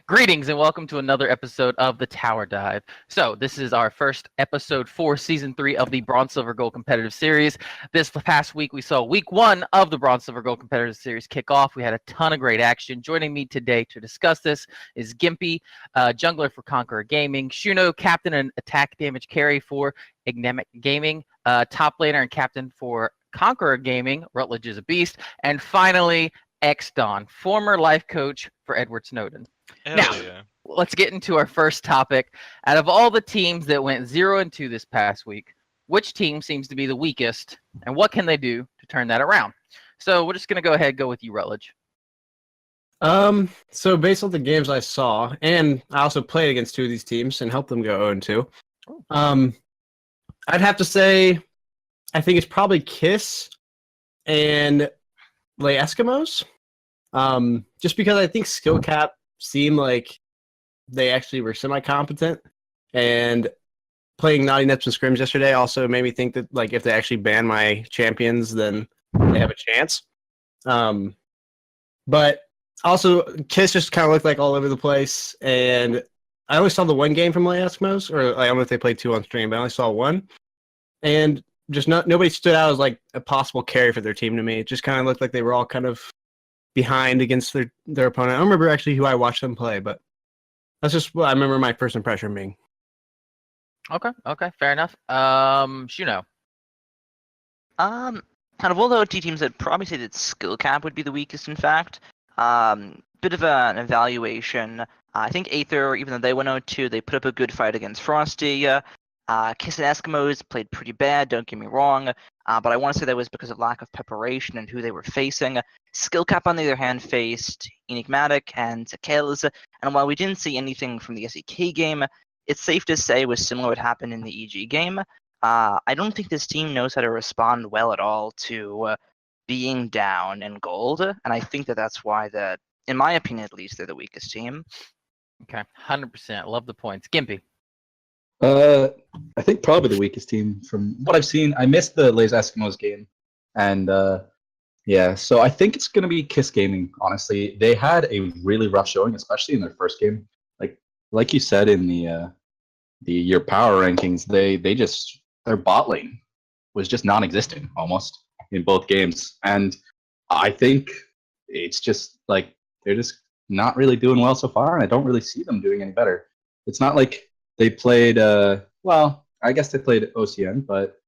Greetings and welcome to another episode of the Tower Dive. So this is our first episode for Season 3 of the Bronze, Silver, Gold Competitive Series. This past week we saw Week 1 of the Bronze, Silver, Gold Competitive Series kick off. We had a ton of great action. Joining me today to discuss this is Gimpy, jungler for Conqueror Gaming, Shuno, captain and attack damage carry for Enigmatic Gaming, top laner and captain for Conqueror Gaming, RutledgeIsBeast, and finally xdawn, former life coach for Edward Snowden. Now, let's get into our first topic. Out of all the teams that went 0-2 this past week, which team seems to be the weakest, and what can they do to turn that around? So we're just going to go ahead and go with you, Rutledge. So based on the games I saw, and I also played against two of these teams and helped them go 0-2, I'd have to say I think it's probably Kiss and Lay Eskimos. Just because I think skill cap seemed like they actually were semi-competent, and playing Naughty Nips and Scrims yesterday also made me think that like if they actually ban my champions, then they have a chance. But also Kiss just kind of looked like all over the place, and I only saw the one game from Lay Eskimos, or I don't know if they played two on stream, but I only saw one, and just nobody stood out as like a possible carry for their team to me. It just kind of looked like they were all kind of behind against their opponent. I don't remember actually who I watched them play, but that's just what I remember my first impression being. Okay, fair enough. Shuno. Out of all the OT teams, I'd probably say that skill cap would be the weakest, in fact. Bit of an evaluation. I think Aether, even though they went 0-2, they put up a good fight against Frosty. Kiss and Eskimos played pretty bad, don't get me wrong, but I want to say that was because of lack of preparation and who they were facing. Skill Cap, on the other hand, faced Enigmatic and Akels, and while we didn't see anything from the SEK game, it's safe to say it was similar to what happened in the EG game. I don't think this team knows how to respond well at all to being down in gold, and I think that that's why that, in my opinion at least, they're the weakest team. Okay, 100%. Love the points. Gimpy. I think probably the weakest team from what I've seen. I missed the Lays Eskimos game, and yeah, so I think it's going to be Kiss Gaming. Honestly, they had a really rough showing, especially in their first game. Like you said in the your power rankings, their bot lane was just non-existent almost in both games, and I think it's just like they're just not really doing well so far, and I don't really see them doing any better. It's not like they played, well, I guess they played OCN, but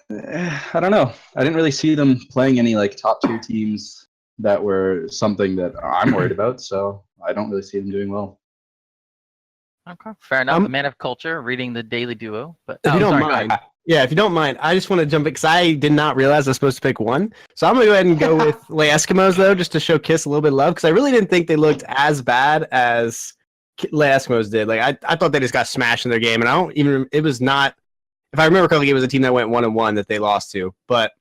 I don't know. I didn't really see them playing any like top tier teams that were something that I'm worried about, so I don't really see them doing well. Okay, fair enough. A man of culture, reading the Daily Duo. But if you don't mind, if you don't mind, I just want to jump in because I did not realize I was supposed to pick one. So I'm going to go ahead and go with Lay Eskimos, though, just to show Kiss a little bit of love, because I really didn't think they looked as bad as Lay Eskimos did. Like I thought they just got smashed in their game, and it was not, if I remember correctly, it was a team that went 1-1 that they lost to. But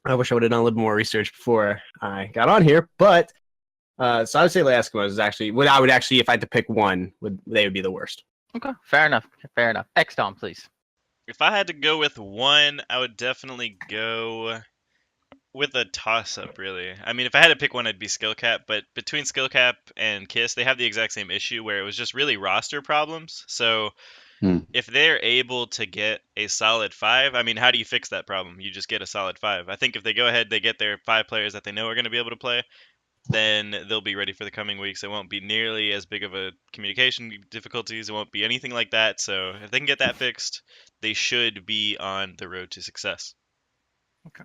I wish I would have done a little more research before I got on here. But so I would say Lay Eskimos is actually what I would actually, if I had to pick one, they would be the worst. Okay, fair enough. xdawn, please. If I had to go with one, I would definitely go with a toss-up, really. I mean, if I had to pick one, it'd be Skill Cap, but between Skill Cap and Kiss, they have the exact same issue where it was just really roster problems. So if they're able to get a solid 5, I mean, how do you fix that problem? You just get a solid 5. I think if they go ahead, they get their 5 players that they know are going to be able to play, then they'll be ready for the coming weeks. It won't be nearly as big of a communication difficulties. It won't be anything like that. So if they can get that fixed, they should be on the road to success. Okay.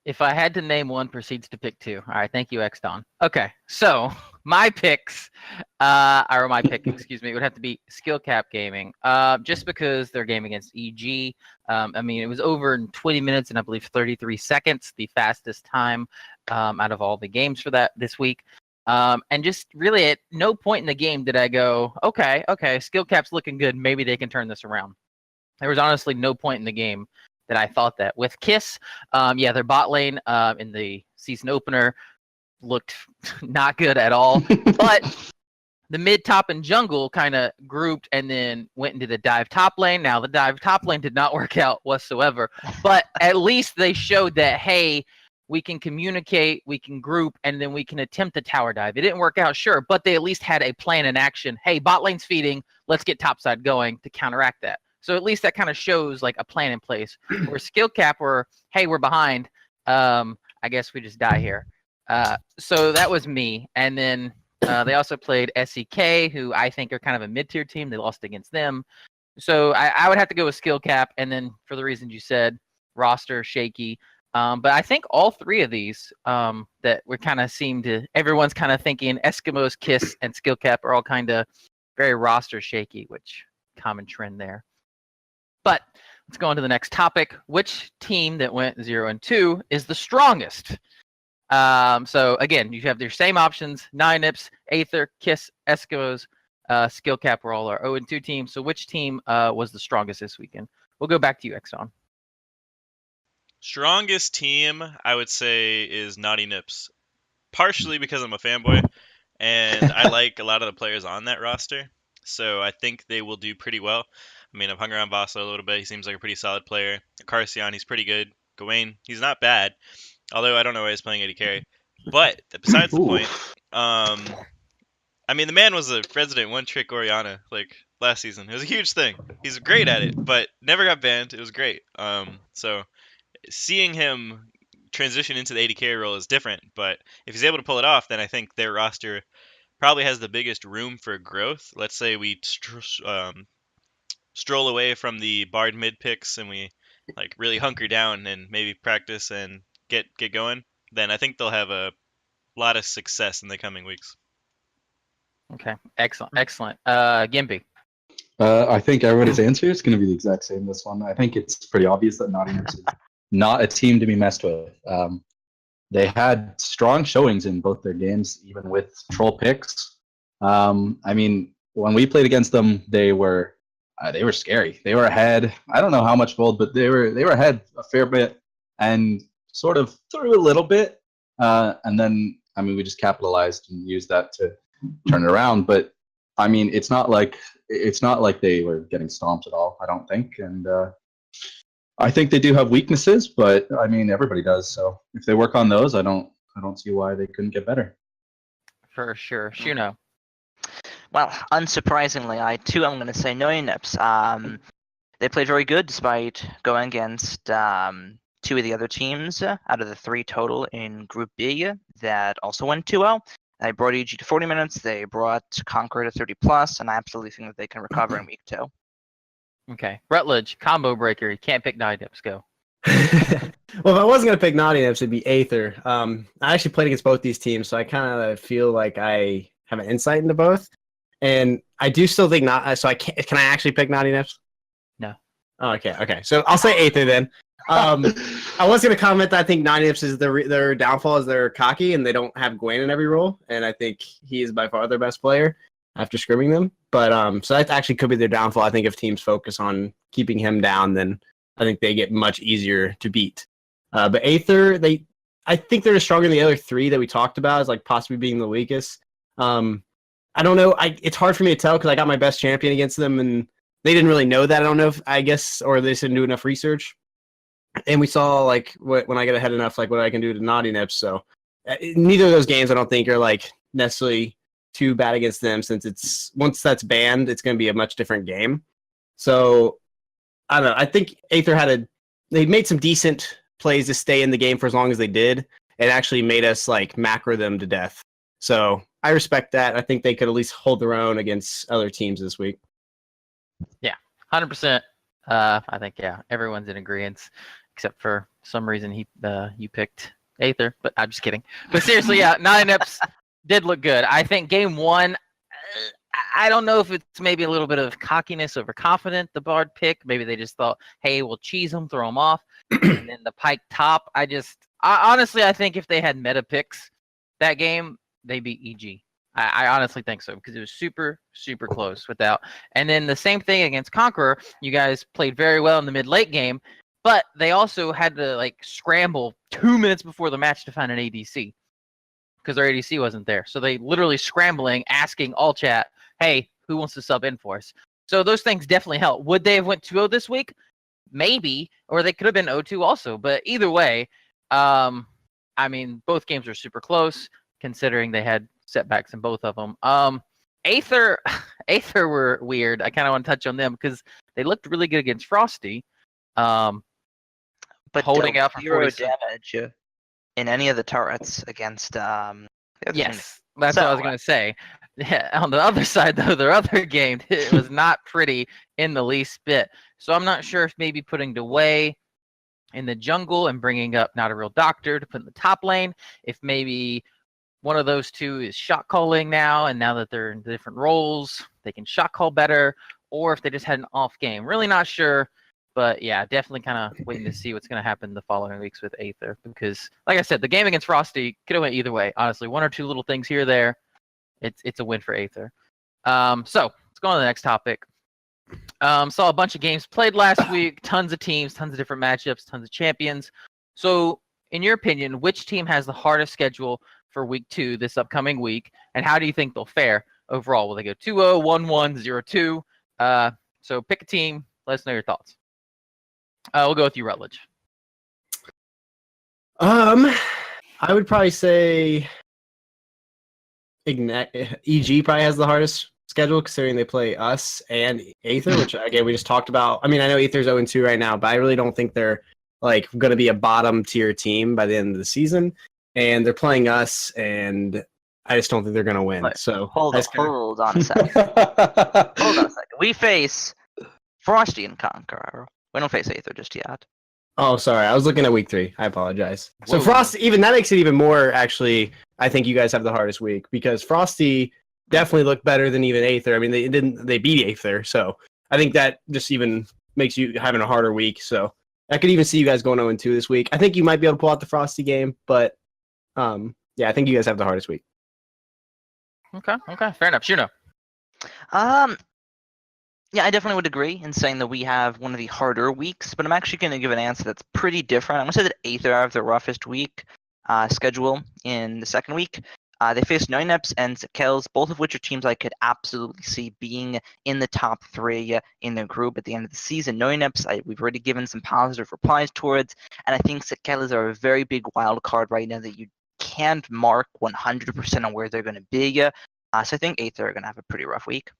If I had to name one, proceeds to pick two. All right, thank you, xdawn. Okay, so my pick, excuse me, would have to be Skill Cap Gaming, just because their game against EG, I mean, it was over in 20 minutes and I believe 33 seconds, the fastest time out of all the games for this week. And just really at no point in the game did I go, okay, Skill Cap's looking good, maybe they can turn this around. There was honestly no point in the game that I thought that. With Kiss, yeah, their bot lane in the season opener looked not good at all. But the mid, top, and jungle kind of grouped and then went into the dive top lane. Now, the dive top lane did not work out whatsoever. But at least they showed that, hey, we can communicate, we can group, and then we can attempt the tower dive. It didn't work out, sure, but they at least had a plan in action. Hey, bot lane's feeding, let's get topside going to counteract that. So at least that kind of shows like a plan in place. Where skill cap, where hey, we're behind. I guess we just die here. So that was me, and then they also played SEK, who I think are kind of a mid-tier team. They lost against them. So I would have to go with skill cap, and then for the reasons you said, roster shaky. But I think all three of these that we kind of seem to, everyone's kind of thinking Eskimos, Kiss, and skill cap are all kind of very roster shaky, which common trend there. But let's go on to the next topic. Which team that went 0-2 is the strongest? So again, you have your same options: Ninips, Aether, Kiss, Eskimos, skill cap were all our 0-2 teams. So which team was the strongest this weekend? We'll go back to you, xdawn. Strongest team, I would say, is Naughty Nips. Partially because I'm a fanboy, and I like a lot of the players on that roster. So I think they will do pretty well. I mean, I've hung around Vaso a little bit. He seems like a pretty solid player. Acarcion, he's pretty good. Gawain, he's not bad. Although I don't know why he's playing AD carry. But besides the point, I mean, the man was a resident one-trick Orianna like last season. It was a huge thing. He's great at it, but never got banned. It was great. So seeing him transition into the AD carry role is different. But if he's able to pull it off, then I think their roster probably has the biggest room for growth. Let's say we stroll away from the Bard mid picks and we like really hunker down and maybe practice and get going. Then I think they'll have a lot of success in the coming weeks. Okay, excellent. Gimpy. I think everybody's answer is going to be the exact same this one. I think it's pretty obvious that Nottingham is not a team to be messed with. They had strong showings in both their games, even with troll picks. I mean, when we played against them, they were scary. They were ahead. I don't know how much gold, but they were ahead a fair bit and sort of threw a little bit. And then, I mean, we just capitalized and used that to turn it around. But I mean, it's not like they were getting stomped at all, I don't think. And I think they do have weaknesses, but I mean, everybody does. So if they work on those, I don't see why they couldn't get better. For sure. Shuno. Well, unsurprisingly, I too am going to say no Nips. They played very good despite going against two of the other teams out of the three total in Group B that also went 2-0. They brought EG to 40 minutes. They brought Conqueror to 30+, and I absolutely think that they can recover in week 2. Okay. Rutledge, combo breaker. You can't pick Ninips. Go. Well, if I wasn't going to pick Naughty Nips, it'd be Aether. I actually played against both these teams, so I kind of feel like I have an insight into both. And I do still think not. So can I actually pick Naughty Nips? No. Oh, okay. So I'll say Aether then. I was going to comment that I think Naughty Nips is their downfall is they're cocky and they don't have Gwen in every role. And I think he is by far their best player after scrimming them. But so that actually could be their downfall. I think if teams focus on keeping him down, then I think they get much easier to beat. But Aether, I think they're stronger than the other three that we talked about as like possibly being the weakest. I don't know. It's hard for me to tell because I got my best champion against them and they didn't really know that. I don't know if or they just didn't do enough research. And we saw like when I get ahead enough, like what I can do to Naughty Nips. So neither of those games I don't think are like necessarily too bad against them since once that's banned, it's going to be a much different game. So I don't know. I think Aether they made some decent plays to stay in the game for as long as they did. It actually made us like macro them to death. So I respect that. I think they could at least hold their own against other teams this week. Yeah, 100%. I think everyone's in agreement, except for some reason you picked Aether, but I'm just kidding. But seriously, Ninips did look good. I think game 1. I don't know if it's maybe a little bit of cockiness, overconfident, the Bard pick. Maybe they just thought, hey, we'll cheese them, throw them off. And then the Pike top, honestly, I think if they had meta picks that game, they beat EG. I honestly think so because it was super, super close without. And then the same thing against Conqueror. You guys played very well in the mid-late game, but they also had to like scramble 2 minutes before the match to find an ADC because their ADC wasn't there. So they literally scrambling, asking all chat, hey, who wants to sub in for us? So those things definitely help. Would they have went 2-0 this week? Maybe, or they could have been 0-2 also. But either way, I mean, both games were super close, considering they had setbacks in both of them. Aether, Aether were weird. I kind of want to touch on them because they looked really good against Frosty. But Holding dealt out for 0 47 damage in any of the turrets against the other team. Yes, that's what I was So, going to say. Yeah, on the other side, though, their other game, it was not pretty in the least bit. So I'm not sure if maybe putting Dewey in the jungle and bringing up Not a Real Doctor to put in the top lane, if maybe one of those two is shot calling now, and now that they're in different roles, they can shot call better, or if they just had an off game. Really not sure. But yeah, definitely kind of waiting to see what's going to happen the following weeks with Aether. Because, like I said, the game against Frosty could have went either way. Honestly, one or two little things here or there, it's a win for Aether. So let's go on to the next topic. Saw a bunch of games played last week. Tons of teams, tons of different matchups, tons of champions. So, in your opinion, which team has the hardest schedule for week 2 this upcoming week, and how do you think they'll fare overall? Will they go 2-0, 1-1, 0-2? So pick a team. Let us know your thoughts. We'll go with you, Rutledge. I would probably say EG probably has the hardest schedule considering they play us and Aether, which again we just talked about. I mean, I know Aether's 0-2 right now, but I really don't think they're like going to be a bottom tier team by the end of the season. And they're playing us, and I just don't think they're going to win. So hold on a second. Hold on a second. We face Frosty and Conqueror. We don't face Aether just yet. Oh, sorry. I was looking at week 3. I apologize. So Whoa. Frosty, even that makes it even more, actually, I think you guys have the hardest week because Frosty definitely looked better than even Aether. I mean, they beat Aether. So I think that just even makes you having a harder week. So I could even see you guys going 0-2 this week. I think you might be able to pull out the Frosty game, but yeah, I think you guys have the hardest week. Okay, fair enough. Shuno. Yeah, I definitely would agree in saying that we have one of the harder weeks, but I'm actually going to give an answer that's pretty different. I'm going to say that Aether have the roughest week schedule in the second week. They face Noineps and Sekels, both of which are teams I could absolutely see being in the top 3 in their group at the end of the season. Noineps, we've already given some positive replies towards, and I think Sekels are a very big wild card right now that you can't mark 100% on where they're going to be. So I think Aether are going to have a pretty rough week.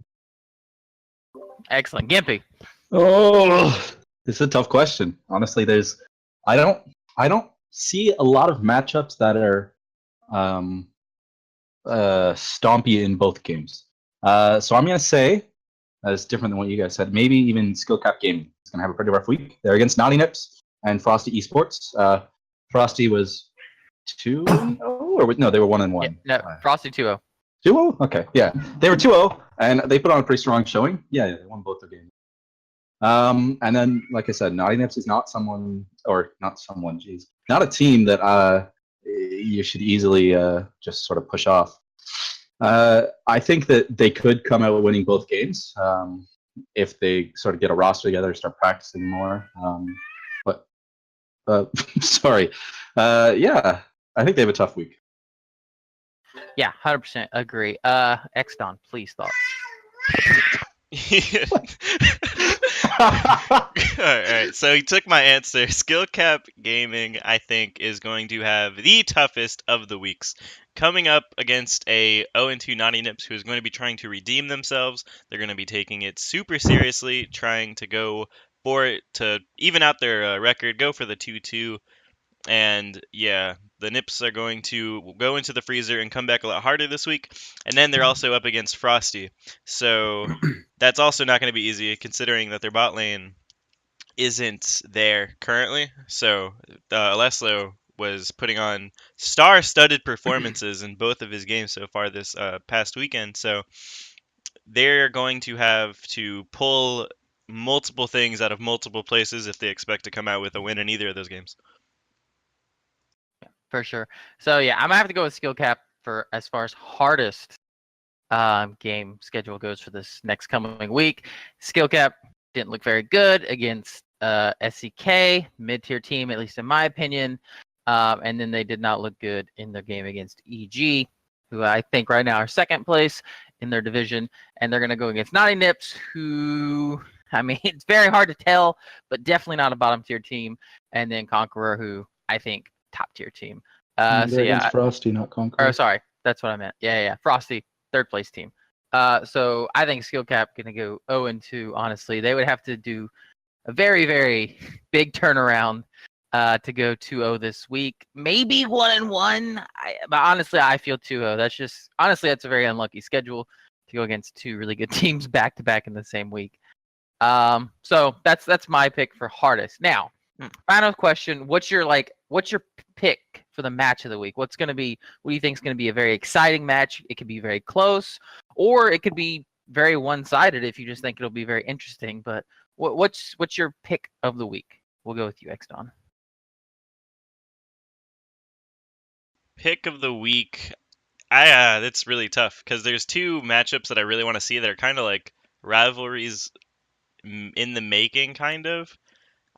Excellent. Gimpy. Oh, this is a tough question. Honestly, I don't see a lot of matchups that are stompy in both games. So I'm gonna say that's different than what you guys said. Maybe even Skill Cap Gaming is gonna have a pretty rough week. They're against Naughty Nips and Frosty Esports. Frosty was 2-0, or no, they were 1-1. Yeah, no, Frosty 2-0. 2-0? Okay, yeah. They were 2-0, and they put on a pretty strong showing. Yeah, they won both their games. And then, like I said, Naughty Nips is not a team that you should easily just sort of push off. I think that they could come out winning both games if they sort of get a roster together, start practicing more. Sorry. Yeah, I think they have a tough week. Yeah, 100% agree. xdawn, please thoughts. Alright, so he took my answer. Skill Cap Gaming, I think, is going to have the toughest of the weeks. Coming up against a 0-2 Naughty Nips who is going to be trying to redeem themselves. They're going to be taking it super seriously, trying to go for it to even out their record, go for the 2-2. And yeah, the Nips are going to go into the freezer and come back a lot harder this week. And then they're also up against Frosty. So that's also not going to be easy considering that their bot lane isn't there currently. So Alessio was putting on star-studded performances in both of his games so far this past weekend. So they're going to have to pull multiple things out of multiple places if they expect to come out with a win in either of those games. For sure. So yeah, I'm gonna have to go with Skill Cap for as far as hardest game schedule goes for this next coming week. Skill Cap didn't look very good against SEK, mid-tier team, at least in my opinion. And then they did not look good in their game against EG, who I think right now are second place in their division. And they're gonna go against Naughty Nips, who, I mean, it's very hard to tell, but definitely not a bottom tier team. And then Conqueror, who I think top tier team. They're So yeah, against Frosty, not Conqueror. or sorry, that's what I meant. Yeah. Frosty, third place team. So I think Skill Cap gonna go 0-2. Honestly, they would have to do a very, very big turnaround to go 2-0 this week. Maybe 1-1. But honestly, I feel 2-0. That's a very unlucky schedule to go against two really good teams back to back in the same week. So that's my pick for hardest. Now, final question: What's your pick for the match of the week? What do you think is going to be a very exciting match? It could be very close, or it could be very one-sided if you just think it'll be very interesting. But what's your pick of the week? We'll go with you, xdawn. Pick of the week. That's really tough because there's two matchups that I really want to see that are kind of like rivalries in the making, kind of.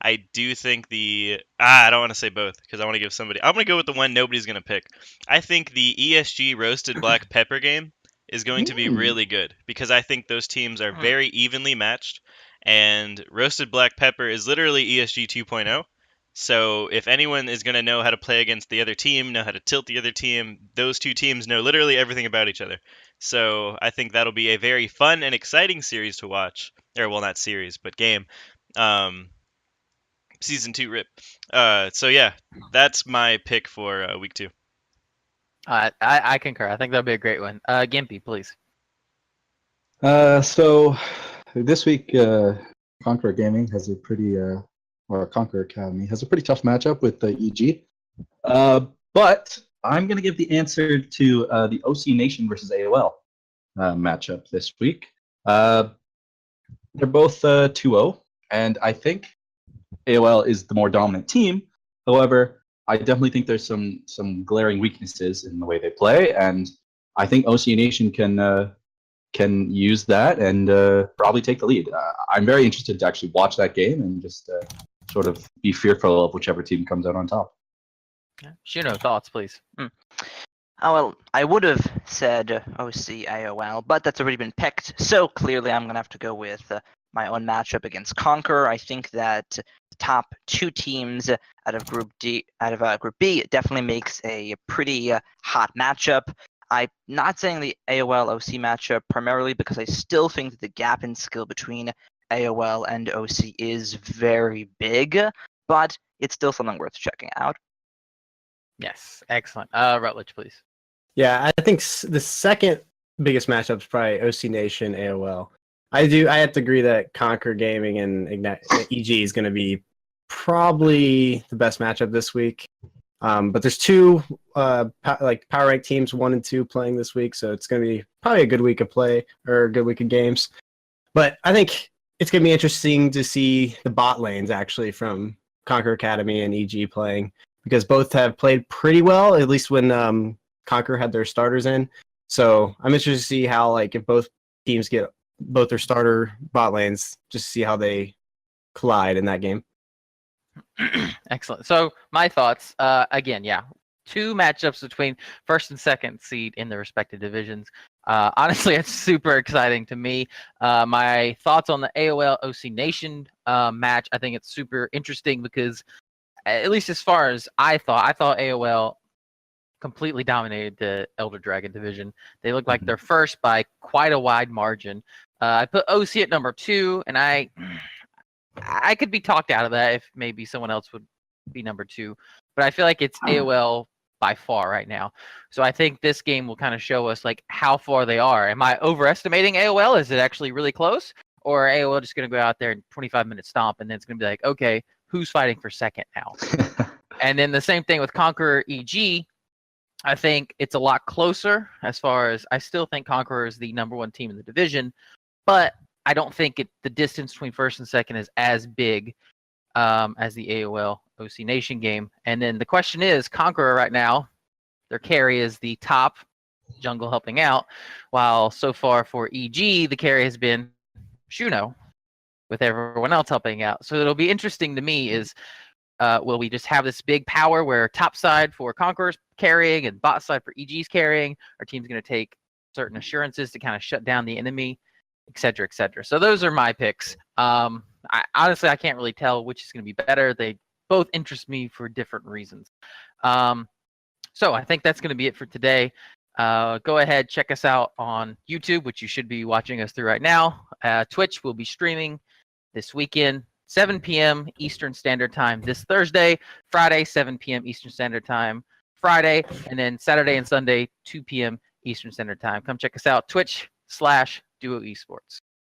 I do think I don't want to say both because I want to give somebody. I'm going to go with the one nobody's going to pick. I think the ESG roasted black pepper game is going to be really good because I think those teams are very evenly matched, and roasted black pepper is literally ESG 2.0. So if anyone is going to know how to play against the other team, know how to tilt the other team, those two teams know literally everything about each other. So I think that'll be a very fun and exciting series to watch. Or, well, not series, but game. Season 2 rip. So yeah, that's my pick for week 2. I concur. I think that'll be a great one. Gimpy, please. So this week, Conqueror Gaming has a pretty, or Conqueror Academy has a pretty tough matchup with EG. But I'm going to give the answer to the OC Nation versus AOL matchup this week. They're both 2-0, and I think AOL is the more dominant team. However, I definitely think there's some glaring weaknesses in the way they play, and I think OC Nation can use that and probably take the lead. I'm very interested to actually watch that game and just sort of be fearful of whichever team comes out on top. Shuno, thoughts, please. Oh, well, I would have said OC AOL, but that's already been picked. So clearly, I'm gonna have to go with my own matchup against Conqueror. I think that the top two teams out of Group B definitely makes a pretty hot matchup. I'm not saying the AOL OC matchup primarily because I still think that the gap in skill between AOL and OC is very big, but it's still something worth checking out. Yes, excellent. Rutledge, please. Yeah, I think the second biggest matchup is probably OC Nation AOL. I have to agree that Conqueror Gaming and EG is going to be probably the best matchup this week. But there's two power rank teams, 1 and 2, playing this week, so it's going to be probably a good week of play or a good week of games. But I think it's going to be interesting to see the bot lanes actually from Conqueror Academy and EG playing, because both have played pretty well, at least when Conqueror had their starters in. So I'm interested to see how, if both teams get both their starter bot lanes, just to see how they collide in that game. Excellent. So my thoughts, again, yeah, two matchups between first and second seed in the respective divisions. Honestly, it's super exciting to me. My thoughts on the AOL OC Nation match, I think it's super interesting because, at least as far as I thought AOL completely dominated the Elder Dragon division. They look like they're first by quite a wide margin. I put OC at number 2, and I could be talked out of that if maybe someone else would be number 2, but I feel like it's AOL by far right now. So I think this game will kind of show us how far they are. Am I overestimating AOL? Is it actually really close? Or AOL just going to go out there and 25-minute stomp, and then it's going to be like, okay, who's fighting for second now? And then the same thing with Conqueror EG. I think it's a lot closer as far as I still think Conqueror is the number 1 team in the division, but I don't think the distance between first and second is as big as the AOL OC Nation game. And then the question is, Conqueror right now, their carry is the top, jungle helping out, while so far for EG, the carry has been Shuno, with everyone else helping out. So it'll be interesting to me is, will we just have this big power where top side for Conqueror's carrying and bot side for EG's carrying? Our team's going to take certain assurances to kind of shut down the enemy, et cetera, et cetera. So those are my picks. Honestly, I can't really tell which is going to be better. They both interest me for different reasons. So I think that's going to be it for today. Go ahead, check us out on YouTube, which you should be watching us through right now. Twitch will be streaming this weekend, 7 p.m. Eastern Standard Time this Thursday, Friday, 7 p.m. Eastern Standard Time, Friday, and then Saturday and Sunday, 2 p.m. Eastern Standard Time. Come check us out, Twitch/Duo Esports.